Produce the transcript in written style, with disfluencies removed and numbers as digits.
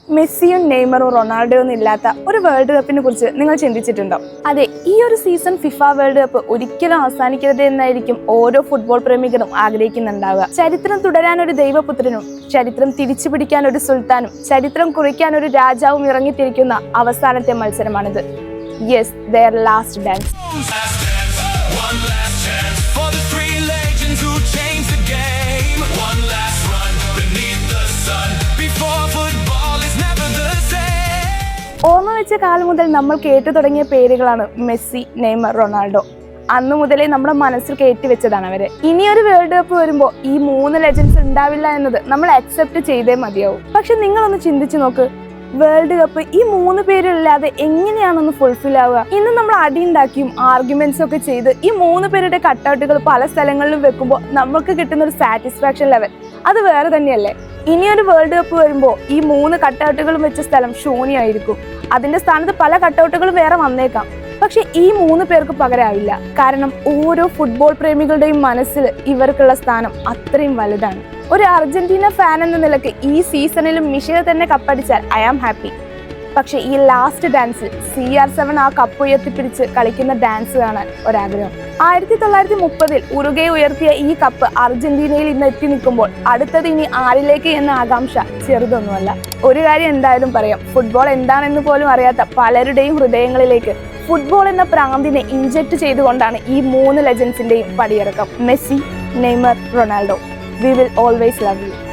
മെസ്സിയും നെയ്മറും റൊണാൾഡോയും ഇല്ലാത്ത ഒരു വേൾഡ് കപ്പിനെ കുറിച്ച് നിങ്ങൾ ചിന്തിച്ചിട്ടുണ്ടോ? അതെ, ഈ ഒരു സീസൺ ഫിഫ വേൾഡ് കപ്പ് ഒരിക്കലും അവസാനിക്കരുത് എന്നായിരിക്കും ഓരോ ഫുട്ബോൾ പ്രേമികളും ആഗ്രഹിക്കുന്നുണ്ടാവുക. ചരിത്രം തുടരാൻ ഒരു ദൈവപുത്രനും, ചരിത്രം തിരിച്ചു പിടിക്കാൻ ഒരു സുൽത്താനും, ചരിത്രം കുറിക്കാൻ ഒരു രാജാവും ഇറങ്ങിത്തിരിക്കുന്ന അവസാനത്തെ മത്സരമാണിത്. Yes, their last dance. ഓർമ്മ വെച്ച കാലം മുതൽ നമ്മൾ കേട്ടു തുടങ്ങിയ പേരുകളാണ് മെസ്സി, നെയ്മർ, റൊണാൾഡോ. അന്നു മുതലേ നമ്മുടെ മനസ്സിൽ കയറ്റിവെച്ചതാണ് അവരെ. ഇനിയൊരു വേൾഡ് കപ്പ് വരുമ്പോൾ ഈ മൂന്ന് ലെജൻഡ്സ് ഉണ്ടാവില്ല എന്നത് നമ്മൾ അക്സെപ്റ്റ് ചെയ്തേ മതിയാവും. പക്ഷെ നിങ്ങളൊന്ന് ചിന്തിച്ചു നോക്ക്, വേൾഡ് കപ്പ് ഈ മൂന്ന് പേരില്ലാതെ എങ്ങനെയാണൊന്ന് ഫുൾഫിൽ ആവുക? ഇന്ന് നമ്മൾ അടിയുണ്ടാക്കിയും ആർഗ്യുമെന്റ്സ് ഒക്കെ ചെയ്ത് ഈ മൂന്ന് പേരുടെ കട്ടൗട്ടുകൾ പല സ്ഥലങ്ങളിലും വെക്കുമ്പോൾ നമുക്ക് കിട്ടുന്ന ഒരു സാറ്റിസ്ഫാക്ഷൻ ലെവൽ അത് വേറെ തന്നെയല്ലേ? ഇനിയൊരു വേൾഡ് കപ്പ് വരുമ്പോൾ ഈ മൂന്ന് കട്ടൗട്ടുകളും വെച്ച സ്ഥലം ശൂന്യമായിരിക്കും. അതിന്റെ സ്ഥാനത്ത് പല കട്ടൗട്ടുകളും വേറെ വന്നേക്കാം. പക്ഷെ ഈ മൂന്ന് പേർക്ക് പകരമാവില്ല. കാരണം ഓരോ ഫുട്ബോൾ പ്രേമികളുടെയും മനസ്സിൽ ഇവർക്കുള്ള സ്ഥാനം അത്രയും വലുതാണ്. ഒരു അർജന്റീന ഫാൻ എന്ന നിലയ്ക്ക് ഈ സീസണിലും മിഷയെ തന്നെ കപ്പടിച്ചാൽ ഐ ആം ഹാപ്പി. പക്ഷെ ഈ ലാസ്റ്റ് ഡാൻസിൽ CR7 ആ കപ്പ് ഉയർത്തിപ്പിടിച്ച് കളിക്കുന്ന ഡാൻസ് കാണാൻ ഒരാഗ്രഹം. 1930 ഉറുഗ്വേ ഉയർത്തിയ ഈ കപ്പ് അർജന്റീനയിൽ ഇന്ന് എത്തി നിൽക്കുമ്പോൾ അടുത്തത് ഇനി ആരിലേക്ക് എന്ന ആകാംക്ഷ ചെറുതൊന്നുമല്ല. ഒരു കാര്യം എന്തായാലും പറയാം, ഫുട്ബോൾ എന്താണെന്ന് പോലും അറിയാത്ത പലരുടെയും ഹൃദയങ്ങളിലേക്ക് ഫുട്ബോൾ എന്ന പ്രാന്തിനെ ഇൻജെക്ട് ചെയ്തുകൊണ്ടാണ് ഈ മൂന്ന് ലെജൻഡ്സിന്റെയും പടിയിറക്കം. Messi, Neymar, Ronaldo, we will always love you.